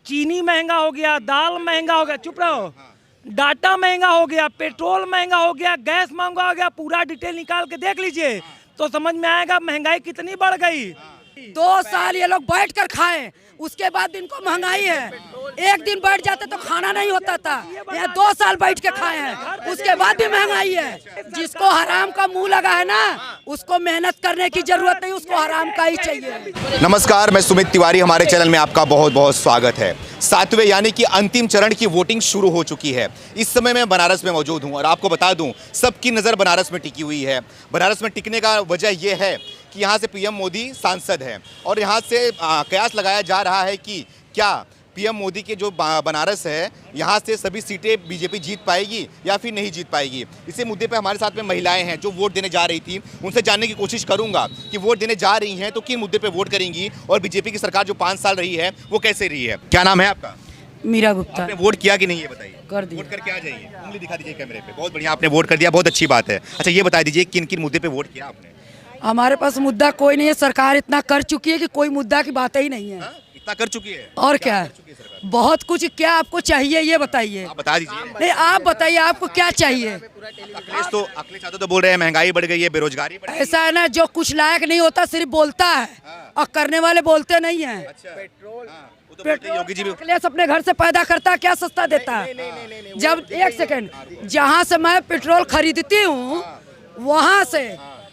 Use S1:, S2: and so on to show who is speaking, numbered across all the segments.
S1: चीनी महंगा हो गया, दाल महंगा हो गया, चुप रहो, डाटा महंगा हो गया, पेट्रोल महंगा हो गया, गैस महंगा हो गया। पूरा डिटेल निकाल के देख लीजिए तो समझ में आएगा महंगाई कितनी बढ़ गई।
S2: 2 साल ये लोग बैठ कर खाए, उसके बाद इनको महंगाई है। एक दिन बैठ जाते तो खाना नहीं होता था, यहाँ 2 साल बैठ के खाए हैं, उसके बाद भी महंगाई है। जिसको हराम का मुंह लगा है ना, उसको मेहनत करने की जरूरत नहीं, उसको हराम का ही चाहिए।
S3: नमस्कार, मैं सुमित तिवारी, हमारे चैनल में आपका बहुत बहुत स्वागत है। 7वें यानी कि अंतिम चरण की वोटिंग शुरू हो चुकी है। इस समय मैं बनारस में मौजूद हूं और आपको बता दूं, सबकी नज़र बनारस में टिकी हुई है। बनारस में टिकने का वजह यह है कि यहाँ से पीएम मोदी सांसद हैं और यहाँ से कयास लगाया जा रहा है कि क्या पीएम मोदी के जो बनारस है, यहाँ से सभी सीटें बीजेपी जीत पाएगी या फिर नहीं जीत पाएगी। इसी मुद्दे पे हमारे साथ में महिलाएं हैं जो वोट देने जा रही थी। उनसे जानने की कोशिश करूंगा कि वोट देने जा रही हैं तो किन मुद्दे पे वोट करेंगी और बीजेपी की सरकार जो 5 साल रही है वो कैसे रही है। क्या नाम है आपका?
S2: मीरा गुप्ता।
S3: आपने वोट किया कि नहीं, ये बताइए।
S2: कर दिया।
S3: वोट करके आ जाइए, उंगली दिखा दीजिए कैमरे पे। बहुत बढ़िया, आपने वोट कर दिया, बहुत अच्छी बात है। अच्छा, ये बता दीजिए किन किन मुद्दे पे वोट किया आपने?
S2: हमारे पास मुद्दा कोई नहीं है, सरकार इतना कर चुकी है कि कोई मुद्दा की बात ही नहीं है।
S3: इतना कर चुकी है
S2: और क्या है, बहुत कुछ। क्या आपको चाहिए ये बताइए।
S3: आप बता दीजिए।
S2: नहीं, आप बताइए आपको क्या चाहिए।
S3: अखिलेश यादव तो बोल रहे हैं महंगाई बढ़ गई है, बेरोजगारी बढ़ गई है।
S2: ऐसा है ना, जो कुछ लायक नहीं होता सिर्फ बोलता है और करने वाले बोलते नहीं है।
S3: योगी जी भी
S2: अखिलेश अपने घर से पैदा करता है, क्या सस्ता देता है? जब एक सेकंड, जहाँ से मैं पेट्रोल खरीदती हूँ वहाँ से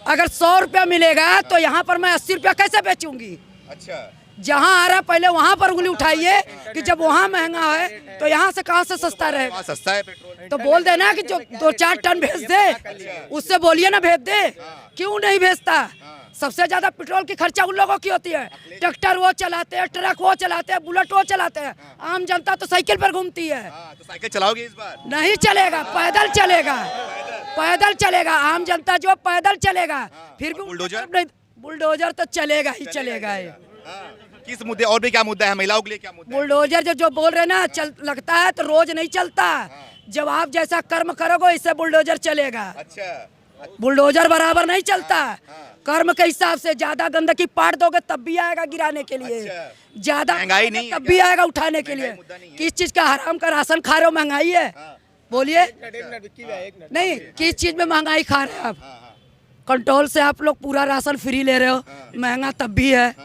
S2: अगर 100 रुपया मिलेगा तो यहाँ पर मैं 80 रुपया कैसे बेचूंगी?
S3: अच्छा,
S2: जहाँ आ रहा पहले वहाँ पर उंगली उठाइए कि जब वहाँ महंगा है तो यहाँ से कहाँ से सस्ता रहेगा?
S3: सस्ता है पेट्रोल
S2: तो बोल देना कि जो 2-4 टन भेज दे, उससे बोलिए ना भेज दे। क्यों नहीं भेजता? सबसे ज्यादा पेट्रोल की खर्चा उन लोगों की होती है। ट्रैक्टर वो चलाते हैं, ट्रक वो चलाते हैं, बुलेट वो चलाते हैं। आम जनता तो साइकिल पर घूमती है।
S3: तो साइकिल चलाओगे इस बार?
S2: नहीं चलेगा, पैदल चलेगा, पैदल चलेगा। आम जनता जो पैदल चलेगा, फिर भी बुलडोजर तो चलेगा ही चलेगा।
S3: किस मुद्दे, और भी क्या मुद्दा है महिलाओं के लिए? क्या मुद्दा?
S2: बुलडोजर जो बोल रहे ना, चल लगता है तो रोज नहीं चलता। जब आप जैसा कर्म करोगे इससे बुलडोजर चलेगा।
S3: अच्छा,
S2: बुलडोजर बराबर नहीं चलता। कर्म के हिसाब से ज्यादा गंदगी पाट दोगे तब भी आएगा गिराने के लिए। ज्यादा
S3: महंगाई नहीं
S2: तब भी आएगा उठाने के लिए। किस चीज का हराम का राशन खा रहे हो? महंगाई है, बोलिए। नहीं, किस चीज में महंगाई खा रहे हैं आप? कंट्रोल से आप लोग पूरा राशन फ्री ले रहे हो, महंगा तब भी है।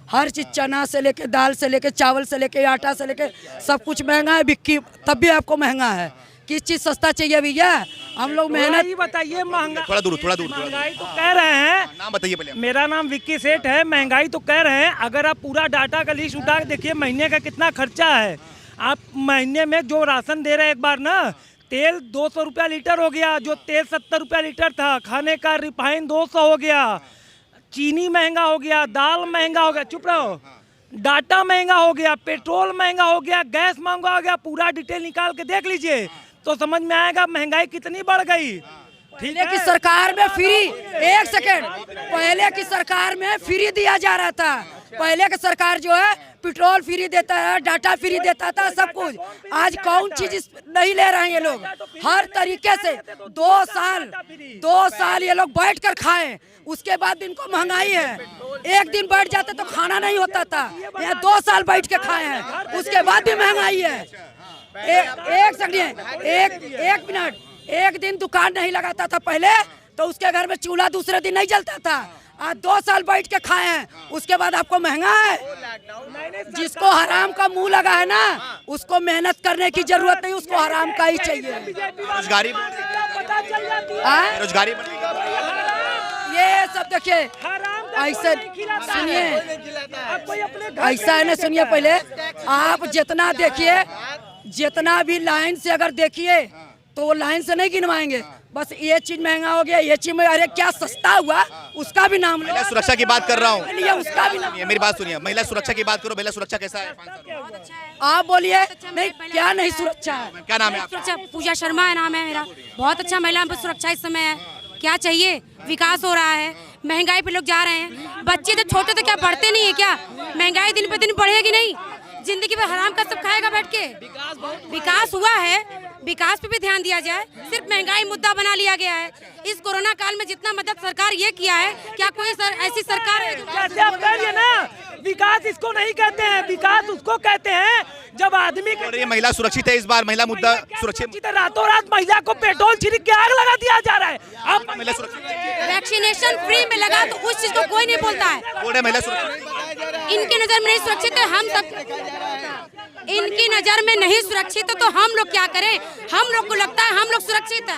S2: हर चीज, चना से लेके दाल से लेके चावल से लेके आटा से लेके सब कुछ महंगा है, बिक्की तब भी आपको महंगा है। किस चीज सस्ता चाहिए भैया? हम लोग मेहनत।
S1: ही बताइए महंगा,
S3: थोड़ा दूर
S1: महंगाई तो कह रहे हैं।
S3: नाम बताइए पहले।
S1: मेरा नाम विक्की सेठ है। महंगाई तो कह रहे हैं, अगर आप पूरा डाटा का लिस्ट उठा के देखिए महीने का कितना खर्चा है। आप महीने में जो राशन दे रहे हैं, एक बार ना तेल 200 रुपया लीटर हो गया, जो तेल 70 रुपया लीटर था। खाने का रिफाइन 200 हो गया, चीनी महंगा हो गया, दाल महंगा हो गया, चुप रहो, डाटा महंगा हो गया, पेट्रोल महंगा हो गया, गैस महंगा हो गया। पूरा डिटेल निकाल के देख लीजिए तो समझ में आएगा महंगाई कितनी बढ़ गई।
S2: पहले की सरकार में फ्री, एक सेकेंड, पहले की सरकार में फ्री दिया जा रहा था। पहले की सरकार जो है पेट्रोल फ्री देता है, डाटा फ्री देता था, सब कुछ। आज कौन चीज नहीं ले रहे हैं ये लोग? हर तरीके से 2 साल ये लोग बैठ कर खाए, उसके बाद इनको महंगाई है। एक दिन बैठ जाते तो खाना नहीं होता था, यहाँ 2 साल बैठ के खाए हैं, उसके बाद भी महंगाई है। एक सेकंड, एक मिनट, एक दिन दुकान नहीं लगाता था पहले तो उसके घर में चूल्हा दूसरे दिन नहीं जलता था। आज 2 साल बैठ के खाए हैं, उसके बाद आपको महंगा है। जिसको हराम का मुंह लगा है ना, उसको मेहनत करने की जरूरत नहीं, उसको हराम का ही चाहिए।
S3: बेरोजगारी
S2: ये सब देखिए, ऐसे सुनिए, ऐसा है ना, सुनिए पहले आप जितना देखिए, जितना भी लाइन से अगर देखिए तो वो लाइन से नहीं गिनवाएंगे। बस ये चीज महंगा हो गया, ये चीज में, अरे क्या सस्ता हुआ उसका भी नाम लो।
S3: महिला सुरक्षा की बात कर रहा हूँ,
S2: उसका भी नाम।
S3: मेरी बात सुनिए, महिला सुरक्षा की बात करो। महिला सुरक्षा कैसा है?
S2: आप बोलिए। नहीं, क्या नहीं सुरक्षा है?
S3: क्या नाम है आपका?
S4: सुरक्षा, पूजा शर्मा है नाम है मेरा। बहुत अच्छा महिला सुरक्षा इस समय है। क्या चाहिए? विकास हो रहा है, महंगाई पे लोग जा रहे हैं। बच्चे तो छोटे तो क्या बढ़ते नहीं है क्या? महंगाई दिन पे दिन बढ़ेगी नहीं? जिंदगी में हराम का सब खाएगा बैठ के? विकास हुआ है, विकास पे भी ध्यान दिया जाए। सिर्फ महंगाई मुद्दा बना लिया गया है। इस कोरोना काल में जितना मदद सरकार ये किया है, क्या कोई ऐसी सरकार है जो
S1: जैसे आप कह रही है ना, विकास इसको नहीं कहते हैं, विकास उसको कहते हैं जब आदमी
S3: और ये महिला सुरक्षित है इस बार, महिला मुद्दा सुरक्षित,
S1: रातों रात महिला को पेट्रोल छिड़क के आग लगा दिया जा रहा है। अब
S3: महिला सुरक्षित है।
S4: वैक्सीनेशन फ्री में लगा तो उस चीज को कोई नहीं बोलता है।
S3: बोल रहे महिला सुरक्षित,
S4: इनकी नजर में नहीं सुरक्षित है, हम सब इनकी नजर में नहीं सुरक्षित है, तो हम लोग क्या करें? हम लोग को लगता है हम लोग सुरक्षित है।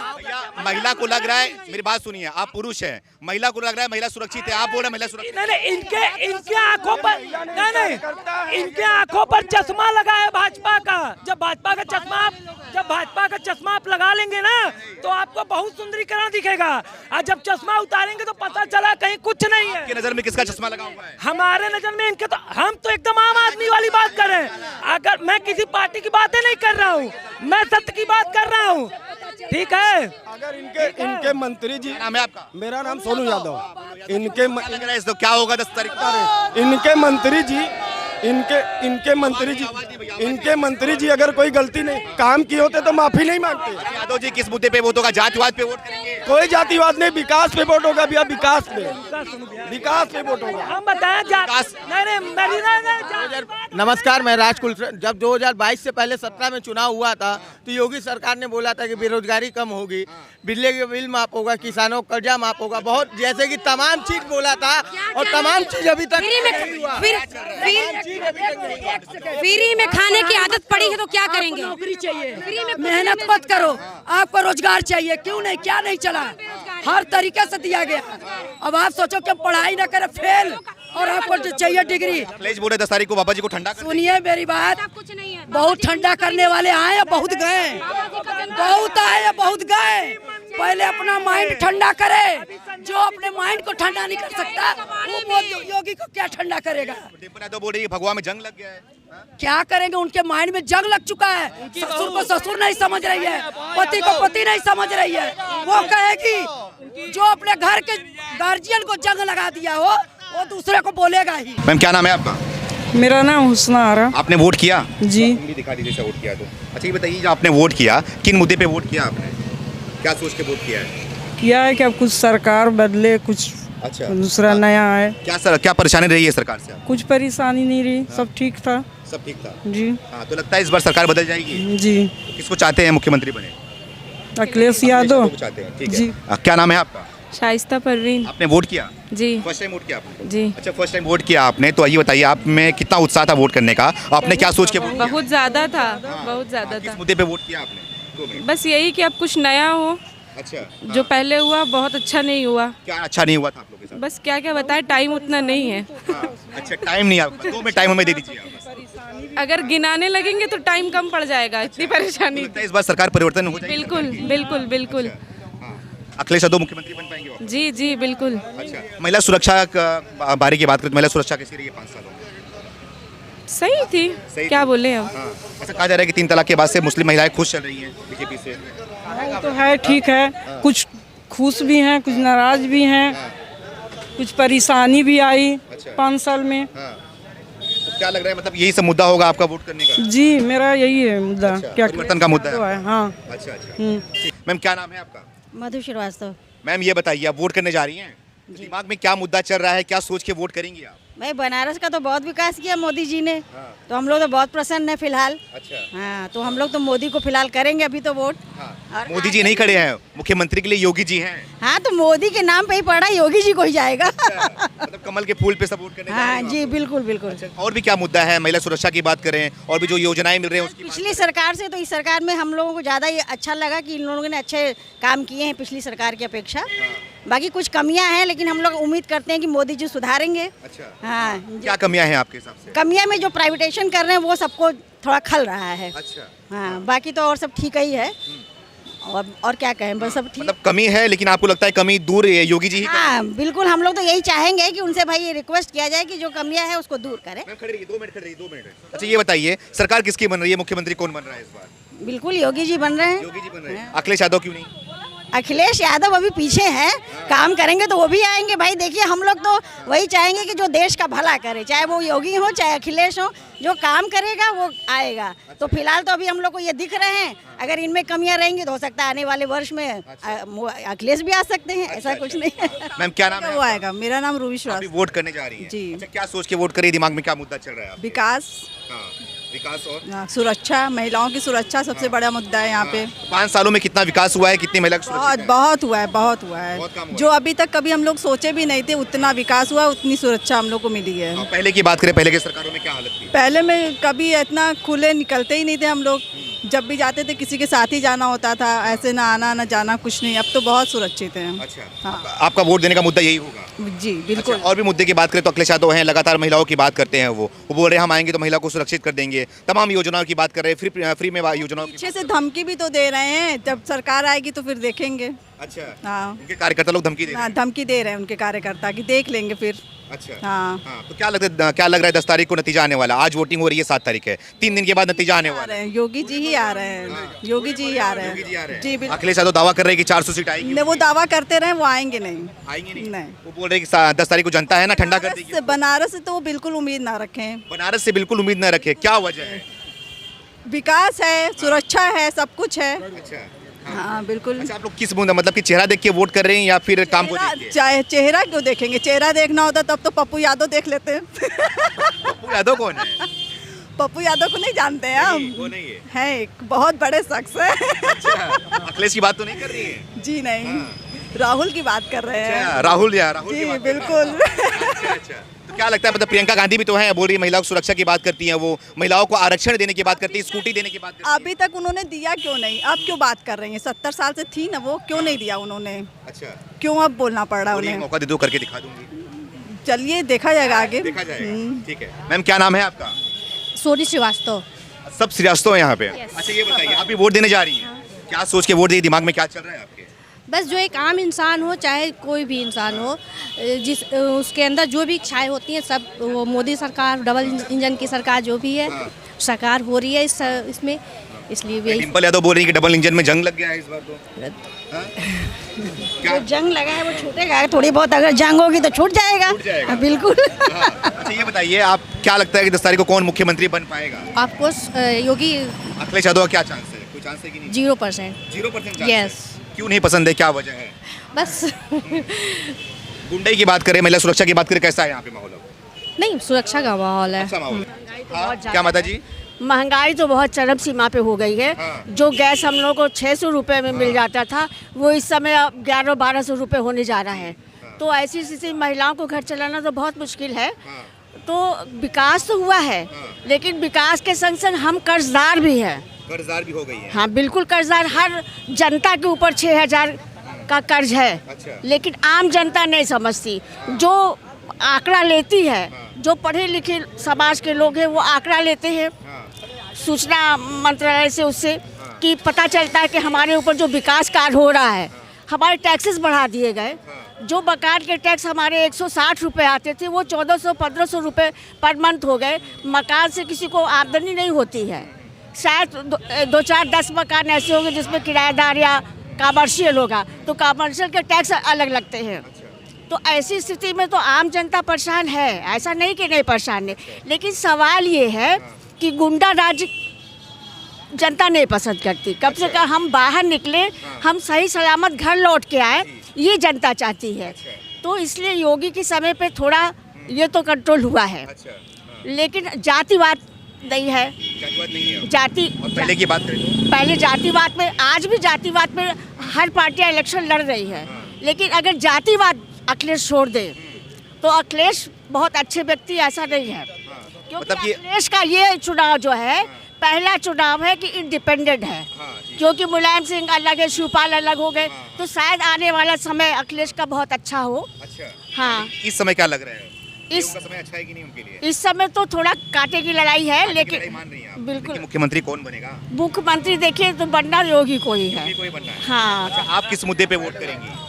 S3: महिला को लग रहा है, मेरी बात सुनिए, आप पुरुष हैं, महिला को लग रहा है महिला सुरक्षित है, आप बोल रहे महिला सुरक्षित
S1: नहीं, इनके आंखों पर नहीं, इनके आंखों पर चश्मा लगा है भाजपा का। जब भाजपा का चश्मा आप लगा लेंगे ना तो आपको बहुत सुंदरीकरण दिखेगा, और जब चश्मा उतारेंगे तो पता चला कहीं कुछ नहीं है।
S3: आपकी नजर में किसका चश्मा लगा हुआ है?
S1: हमारे नजर में इनके, तो हम तो एकदम आम आदमी वाली बात कर रहे हैं। अगर मैं किसी पार्टी की बातें नहीं कर रहा हूँ, मैं सत्य की बात कर रहा हूँ, ठीक है।
S5: अगर इनके मंत्री जी,
S3: नाम है आपका?
S5: मेरा नाम सोनू यादव, इनके
S3: लग रहा है तो क्या होगा 10 तारीख को?
S5: इनके मंत्री जी, इनके मंत्री जी अगर कोई गलती नहीं काम किए होते तो माफी नहीं मांगते।
S3: यादव जी किस मुद्दे पे वोट होगा? जातिवाद पे वोट करेंगे?
S5: कोई जातिवाद नहीं, विकास पे वोट होगा भैया, विकास पे वोट होगा।
S1: हम बताएं
S6: नमस्कार, मैं राजकुल। जब 2022 से पहले 17 में चुनाव हुआ था तो योगी सरकार ने बोला था कि बेरोजगारी कम होगी, बिजली के बिल माफ होगा, किसानों का कर्जा माफ होगा, बहुत जैसे कि तमाम चीज बोला था, और तमाम चीज अभी तक
S4: फ्री में खाने की आदत पड़ी है तो क्या करेंगे?
S2: नौकरी चाहिए, मेहनत मत करो, आपको रोजगार चाहिए, क्यों नहीं, क्या नहीं चला, हर तरीके से दिया गया। अब आप सोचो कि पढ़ाई न करे फेल, और आपको चाहिए डिग्री।
S3: अखिलेश बोले 10 तारीख को बाबा जी को ठंडा कर
S2: सुनिए मेरी बात,
S4: कुछ नहीं है।
S2: बहुत ठंडा करने वाले आए, बहुत गए, बहुत आए, बहुत गए। पहले अपना माइंड ठंडा करे, जो अपने माइंड को ठंडा नहीं कर सकता वो योगी को क्या ठंडा करेगा?
S3: तो बोल रही है भगवा में जंग लग गया है।
S2: क्या करेंगे? उनके माइंड में जंग लग चुका है। ससुर को ससुर नहीं समझ रही है, पति को पति नहीं समझ रही है। वो कहेगी जो अपने घर के गार्जियन को जंग लगा दिया हो वो दूसरे को बोलेगा ही।
S3: मैम क्या नाम है आपका?
S7: मेरा नाम हुस्ना आरा।
S3: आपने वोट किया?
S7: जी।
S3: दिखा दीजिए वोट किया तो। अच्छा ये बताइए, जो आपने वोट किया किन मुद्दे पे वोट किया आपने, क्या सोच के वोट किया है?
S7: कि अब कुछ सरकार बदले, कुछ
S3: अच्छा
S7: दूसरा नया आए।
S3: क्या परेशानी रही है सरकार से?
S7: कुछ परेशानी नहीं रही, सब ठीक था।
S3: सब ठीक था
S7: जी।
S3: हाँ, तो लगता है इस बार सरकार बदल जाएगी?
S7: जी।
S3: तो किसको चाहते हैं मुख्यमंत्री बने?
S7: अखिलेश यादव
S3: चाहते हैं, ठीक
S7: जी।
S3: है। क्या नाम है आपका?
S8: शाइस्ता परवीन।
S3: आपने वोट किया?
S8: जी।
S3: फर्स्ट टाइम वोट किया आपने?
S8: जी।
S3: अच्छा फर्स्ट टाइम वोट किया आपने, तो ये बताइए आप में कितना उत्साह था वोट करने का? आपने क्या सोच के वोट किया?
S8: बहुत ज़्यादा था, बहुत ज़्यादा
S3: किस
S8: था।
S3: मुद्दे पे वोट किया आपने? 2 मिनट।
S8: बस यही कि अब कुछ नया हो।
S3: अच्छा
S8: जो पहले हुआ बहुत अच्छा नहीं हुआ।
S3: क्या अच्छा नहीं हुआ था आप लोगों के साथ?
S8: बस क्या क्या बताएं, टाइम उतना नहीं है।
S3: अच्छा टाइम नहीं आपका, 2 मिनट टाइम हमें दे दीजिए आप।
S8: अगर गिनाने लगेंगे तो टाइम कम पड़ जाएगा, इतनी परेशानी।
S3: लगता है इस बार सरकार परिवर्तन हो जाएगी?
S8: बिल्कुल बिल्कुल बिल्कुल।
S3: अखिलेश यादव मुख्यमंत्री बन पाएंगे वो?
S8: जी जी बिल्कुल।
S3: अच्छा महिला सुरक्षा का बारे की बात करें तो महिला सुरक्षा कैसी रही है 5 सालों में?
S8: सही थी,
S3: सही
S8: क्या
S3: थी।
S8: बोले हम।
S3: ऐसा कहा जा रहा है कि 3 तलाक के बाद से मुस्लिम महिलाएं खुश चल रही हैं बीजेपी से।
S7: वो तो है, ठीक है, कुछ खुश भी हैं, कुछ नाराज भी हैं, कुछ परेशानी भी आई 5 साल में।
S3: तो क्या लग रहा है, मतलब यही सब मुद्दा होगा आपका वोट करने का?
S7: जी, मेरा यही है मुद्दा। क्या
S3: परिवर्तन का मुद्दा है?
S7: हाँ।
S3: अच्छा मैम क्या नाम है आपका?
S9: मधु श्रीवास्तव।
S3: मैम ये बताइए, आप वोट करने जा रही हैं, दिमाग में क्या मुद्दा चल रहा है, क्या सोच के वोट करेंगी आप?
S9: भाई बनारस का तो बहुत विकास किया मोदी जी ने, तो हम लोग तो बहुत प्रसन्न है फिलहाल।
S3: अच्छा
S9: हाँ, तो हम लोग तो मोदी को फिलहाल करेंगे अभी तो वोट। और
S3: मोदी जी नहीं खड़े हैं, मुख्यमंत्री के लिए योगी जी हैं।
S9: हाँ, तो मोदी के नाम पे ही पड़ा, योगी जी को ही जाएगा।
S3: मतलब कमल के फूल पे सब वोट करने जा रहे
S9: हाँ
S3: हैं
S9: जी,
S3: आप?
S9: बिल्कुल बिल्कुल।
S3: और भी क्या मुद्दा है? महिला सुरक्षा की बात करें और भी जो योजनाएं मिल रही हैं उसकी बात
S9: पिछली सरकार से तो इस सरकार में हम लोगों को ज़्यादा ये अच्छा लगा कि इन लोगों ने अच्छे काम किए हैं पिछली सरकार की अपेक्षा। बाकी कुछ कमियां हैं, लेकिन हम लोग उम्मीद करते हैं कि मोदी जी सुधारेंगे।
S3: अच्छा
S9: हाँ,
S3: क्या कमियां हैं आपके हिसाब से?
S9: कमियां में जो प्राइवेटाइजेशन कर रहे हैं वो सबको थोड़ा खल रहा है।
S3: अच्छा
S9: हाँ, बाकी तो और सब ठीक ही है। और क्या कहें, बस सब ठीक।
S3: मतलब कमी है, लेकिन आपको लगता है कमी दूर है योगी जी ही
S9: हाँ बिल्कुल, हम लोग तो यही चाहेंगे कि उनसे भाई ये रिक्वेस्ट किया जाए कि जो कमियां है उसको दूर करें।
S3: मैम खड़ी रहिए, 2 मिनट खड़ी रहिए, 2 मिनट। अच्छा ये बताइए, सरकार किसकी बन रही है, मुख्यमंत्री कौन बन रहा है इस बार?
S9: बिल्कुल योगी जी बन रहे हैं।
S3: योगी जी बन रहे हैं। अखिलेश यादव क्यों नहीं?
S9: अखिलेश यादव अभी पीछे हैं, काम करेंगे तो वो भी आएंगे। भाई देखिए, हम लोग तो वही चाहेंगे कि जो देश का भला करे, चाहे वो योगी हो चाहे अखिलेश हो, जो काम करेगा वो आएगा। तो फिलहाल तो अभी हम लोग को ये दिख रहे हैं, अगर इनमें कमियां रहेंगी तो हो सकता है आने वाले वर्ष में अखिलेश भी आ सकते हैं, ऐसा कुछ नहीं है।
S3: मैम क्या नाम है?
S9: वो आएगा। मेरा नाम रूबी
S3: अभी वोट करने जा रही है।
S9: जी।
S3: अच्छा क्या सोच के वोट करिए, दिमाग में क्या मुद्दा चल रहा है आपके?
S9: विकास।
S3: हाँ, विकास और
S8: सुरक्षा, महिलाओं की सुरक्षा सबसे बड़ा मुद्दा है यहाँ पे।
S3: 5 सालों में कितना विकास हुआ है, कितनी महिला की सुरक्षा है?
S8: बहुत हुआ है, बहुत हुआ
S3: बहुत काम
S8: है।
S3: हुआ
S8: जो अभी तक कभी हम लोग सोचे भी नहीं थे उतना विकास हुआ, उतनी सुरक्षा हम लोग को मिली है।
S3: पहले की बात करें, पहले के सरकारों में क्या हालत थी?
S8: पहले में कभी इतना खुले निकलते ही नहीं थे हम लोग। जब भी जाते थे किसी के साथ ही जाना होता था, ऐसे ना आना ना जाना कुछ नहीं। अब तो बहुत सुरक्षित हैं।
S3: अच्छा,
S8: हाँ।
S3: आपका वोट देने का मुद्दा यही होगा?
S8: जी बिल्कुल।
S3: अच्छा, और भी मुद्दे की बात करें तो अखिलेश यादव हैं, लगातार महिलाओं की बात करते हैं। वो बोल रहे हैं हम आएंगे तो महिला को सुरक्षित कर देंगे। तमाम योजनाओं की बात कर रहे हैं, फ्री में योजनाओं की।
S8: पीछे से धमकी भी तो दे रहे हैं, जब सरकार आएगी तो फिर देखेंगे।
S3: अच्छा,
S8: हाँ,
S3: उनके कार्यकर्ता लोग धमकी दे रहे
S8: हाँ,
S3: हैं।
S8: धमकी दे रहे हैं उनके कार्यकर्ता की, देख लेंगे फिर।
S3: अच्छा,
S8: हाँ,
S3: हाँ, तो क्या लग रहा है 10 तारीख को नतीजा आने वाला? आज वोटिंग हो रही है, 7 तारीख है, 3 दिन के बाद नतीजा आने
S8: आ
S3: वाला
S8: रहे हैं, योगी जी ही आ रहे हैं। योगी जी ही आ रहे
S3: योगी जी आ रहे
S8: हैं।
S3: हैं।
S8: जी बिल्कुल।
S3: अखिलेश यादव दावा कर रहे हैं कि 400 सीट आएगी।
S8: नहीं, वो दावा करते रहे, वो आएंगे नहीं।
S3: आएंगे नहीं?
S8: नहीं।
S3: वो बोल रहे हैं कि 10 तारीख को जनता है ना, ठंडा कर देगी।
S8: बनारस से तो वो बिल्कुल उम्मीद ना रखें।
S3: बनारस से बिल्कुल उम्मीद न रखे, क्या वजह है?
S8: विकास है, सुरक्षा है, सब कुछ है।
S3: अच्छा,
S8: हाँ बिल्कुल।
S3: अच्छा, आप लोग किस मतलब कि चेहरा देख के वोट कर रहे हैं या फिर काम को देख के?
S8: चाहे चेहरा क्यों देखेंगे? चेहरा देखना होता तब तो पप्पू यादव देख लेते हैं।
S3: पप्पू यादव कौन है?
S8: पप्पू यादव को नहीं जानते हैं हम।
S3: वो नहीं है।
S8: एक बहुत बड़े शख्स है।
S3: अच्छा, अखिलेश की बात तो नहीं कर रही है?
S8: जी नहीं, राहुल की बात कर रहे हैं।
S3: अच्छा, राहुल की
S8: जी
S3: बात कर रहे हैं।
S8: बिल्कुल।
S3: अच्छा, तो क्या लगता है, मतलब प्रियंका गांधी भी तो है, बोल रही है महिलाओं की सुरक्षा की बात करती हैं, वो महिलाओं को आरक्षण देने की बात करती है, स्कूटी देने की बात करती है।
S8: अभी तक उन्होंने दिया क्यों नहीं? अब क्यों बात कर रही हैं? 70 साल से थी ना वो, क्यों नहीं दिया उन्होंने?
S3: अच्छा,
S8: क्यों अब बोलना पड़ रहा है
S3: बोलिए,
S8: उन्हें?
S3: मौका दे दो, करके दिखा दूंगी।
S8: चलिए देखा जाएगा आगे।
S3: देखा जाएगा, ठीक है। मैम, क्या नाम है आपका?
S4: सोनी श्रीवास्तव।
S3: सब श्रीवास्तव है यहाँ पे। अच्छा, ये बताइए, आप भी वोट देने जा रही हैं, क्या सोच के वोट दिए? दिमाग में क्या चल रहा है आपके?
S4: बस जो एक आम इंसान हो, चाहे कोई भी इंसान हो, जिस उसके अंदर जो भी इच्छाएं होती हैं, सब वो मोदी सरकार, डबल इंजन की सरकार जो भी है, सरकार हो रही है इसमें, इसलिए भी
S3: डिम्पल यादव बोल रही है कि डबल इंजन में जंग लग गया है इस बार तो।
S9: जो जंग लगा है वो छूटेगा थोड़ी बहुत। अगर जंग होगी तो छूट जाएगा। हाँ, बिल्कुल।
S3: अच्छा, ये बताइए, आप क्या लगता है कि 10 तारीख को कौन मुख्यमंत्री बन पाएगा?
S4: आपको योगी
S3: अखिलेश यादव का क्या चांस है? कोई चांस है कि नहीं?
S4: 0%।
S3: 0%
S4: यस।
S3: क्यों नहीं पसंद है, क्या वजह है?
S4: बस
S3: गुंडई की बात करें, महिला सुरक्षा की बात करें, कैसा है यहाँ पे माहौल?
S4: नहीं, सुरक्षा का माहौल है।
S3: अच्छा माहौल है। हाँ, क्या माता जी?
S10: महंगाई तो बहुत चरम सीमा पे हो गई है।
S3: हाँ।
S10: जो गैस हम लोग को 600 रुपये में मिल जाता था, वो इस समय अब 1100-1200 रुपये होने जा रहा है। तो ऐसी स्थिति महिलाओं को घर चलाना तो बहुत मुश्किल है। तो विकास तो हुआ है, लेकिन विकास के संग संग हम कर्जदार भी हैं।
S3: कर्जदार भी हो गई है।
S10: हाँ बिल्कुल कर्जदार, हर जनता के ऊपर 6000 का कर्ज है।
S3: अच्छा।
S10: लेकिन आम जनता नहीं समझती। जो आंकड़ा लेती है, जो पढ़े लिखे समाज के लोग हैं, वो आंकड़ा लेते हैं सूचना मंत्रालय से, उससे कि पता चलता है कि हमारे ऊपर जो विकास कार्य हो रहा है। हमारे टैक्सेस बढ़ा दिए गए। जो मकान के टैक्स हमारे 160 रुपये आते थे, वो 1400-1500 रुपये पर मंथ हो गए। मकान से किसी को आमदनी नहीं होती है। शायद 2-4-10 मकान ऐसे होंगे जिसमें किराएदार या कमर्शियल होगा, तो कमर्शियल के टैक्स अलग लगते हैं। तो ऐसी स्थिति में तो आम जनता परेशान है, ऐसा नहीं कि नहीं परेशान है। लेकिन सवाल ये है कि गुंडा राज जनता नहीं पसंद करती। कम से कम हम बाहर निकले, हम सही सलामत घर लौट के आए, ये जनता चाहती है। तो इसलिए योगी के समय पे थोड़ा ये तो कंट्रोल हुआ है। लेकिन जातिवाद नहीं है। जाति
S3: पहले की बात करें तो?
S10: पहले जातिवाद में, आज भी जातिवाद में हर पार्टियां इलेक्शन लड़ रही है। लेकिन अगर जातिवाद अखिलेश छोड़ दे तो अखिलेश बहुत अच्छे व्यक्ति ऐसा नहीं है। क्योंकि
S3: मतलब कि
S10: अखिलेश का ये चुनाव जो है पहला चुनाव है कि इंडिपेंडेंट है। क्योंकि मुलायम सिंह अलग है, शिवपाल अलग हो गए, तो शायद आने वाला समय अखिलेश का बहुत अच्छा हो।
S3: अच्छा,
S10: हाँ,
S3: इस समय क्या लग रहा है?
S10: इस
S3: समय अच्छा है कि नहीं उनके लिए?
S10: इस समय तो थोड़ा कांटे की लड़ाई है,
S3: लड़ाई
S10: लेकिन
S3: मान रही हैं आप?
S10: बिल्कुल।
S3: लेकिन मुख्यमंत्री कौन बनेगा?
S10: मुख्यमंत्री देखिए तो बनना योगी को ही है।
S3: कोई बनना है।
S10: हाँ।
S3: अच्छा, आप किस मुद्दे पे वोट करेंगी?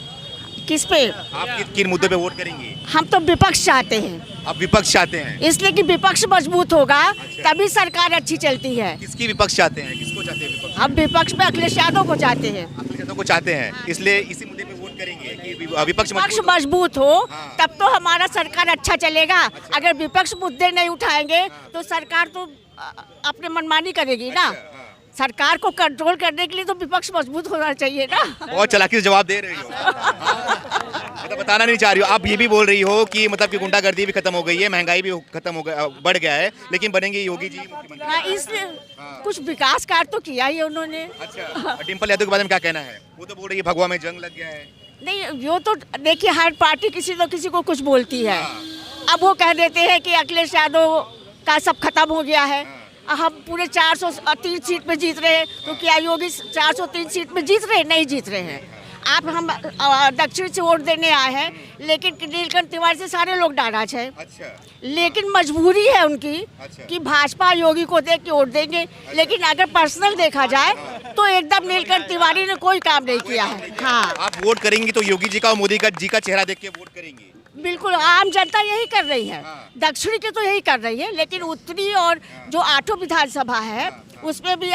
S10: किस पे?
S3: आप किन मुद्दे पे वोट करेंगी?
S10: हम तो विपक्ष चाहते हैं।
S3: आप विपक्ष चाहते हैं?
S10: इसलिए कि विपक्ष मजबूत होगा तभी सरकार अच्छी चलती है।
S3: किसकी विपक्ष चाहते हैं? किसको चाहते हैं विपक्ष?
S10: हम विपक्ष में अखिलेश यादव को चाहते हैं।
S3: अखिलेश यादव को चाहते हैं, इसलिए इसी मुद्दे पे वोट करेंगे कि विपक्ष
S10: विपक्ष मजबूत हो, तब तो हमारा सरकार अच्छा चलेगा। अगर विपक्ष मुद्दे नहीं उठाएंगे तो सरकार तो अपने मनमानी करेगी ना। सरकार को कंट्रोल करने के लिए तो विपक्ष मजबूत होना चाहिए ना।
S3: बहुत चालाकी से जवाब दे रही हो। मतलब बताना नहीं चाह रही हो आप, ये भी बोल रही हो कि मतलब कि गुंडागर्दी भी खत्म हो गई है, महंगाई भी खत्म हो गया, बढ़ गया है, लेकिन बनेंगे योगी जी मुख्यमंत्री।
S10: हाँ, इसलिए कुछ विकास कार्य तो किया ही उन्होंने।
S3: अच्छा, डिम्पल यादव के बारे में क्या कहना है? वो तो बोल रही है भगवा में जंग लग गया है।
S10: नहीं, यो तो देखिए हर पार्टी किसी न किसी को कुछ बोलती है। अब वो कह देते हैं कि अखिलेश यादव का सब खत्म हो गया है, हम पूरे 403 सीट में जीत रहे हैं, तो क्या योगी 403 सीट में जीत रहे हैं? नहीं जीत रहे हैं। आप हम दक्षिण से वोट देने आए हैं, लेकिन नीलकंठ तिवारी से सारे लोग नाराज हैं।
S3: अच्छा,
S10: लेकिन मजबूरी है उनकी कि भाजपा योगी को देख के वोट देंगे, लेकिन अगर पर्सनल देखा जाए तो एकदम नीलकंठ तिवारी ने कोई काम नहीं किया है। हाँ,
S3: आप वोट करेंगी तो योगी जी का और मोदी जी का चेहरा देख के वोट करेंगी?
S10: बिल्कुल, आम जनता यही कर रही है। दक्षिणी की तो यही कर रही है, लेकिन उत्तरी और जो 8 विधानसभा है उसमें भी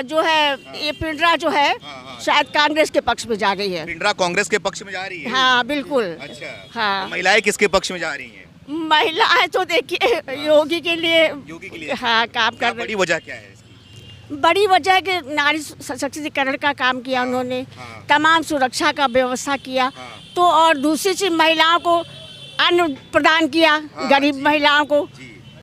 S10: जो है ये पिंडरा जो है शायद कांग्रेस के पक्ष में जा रही है।
S3: पिंडरा कांग्रेस के पक्ष में जा रही है?
S10: हाँ बिल्कुल।
S3: अच्छा,
S10: हाँ,
S3: महिलाएं किसके पक्ष में जा रही हैं?
S10: महिलाएं तो देखिए योगी के लिए हाँ काम कर रही।
S3: बड़ी वजह क्या है इसकी?
S10: बड़ी वजह है कि नारी सशक्तिकरण का काम किया उन्होंने, तमाम सुरक्षा का व्यवस्था किया, तो और दूसरी चीज महिलाओं को अन्न प्रदान किया, गरीब महिलाओं को,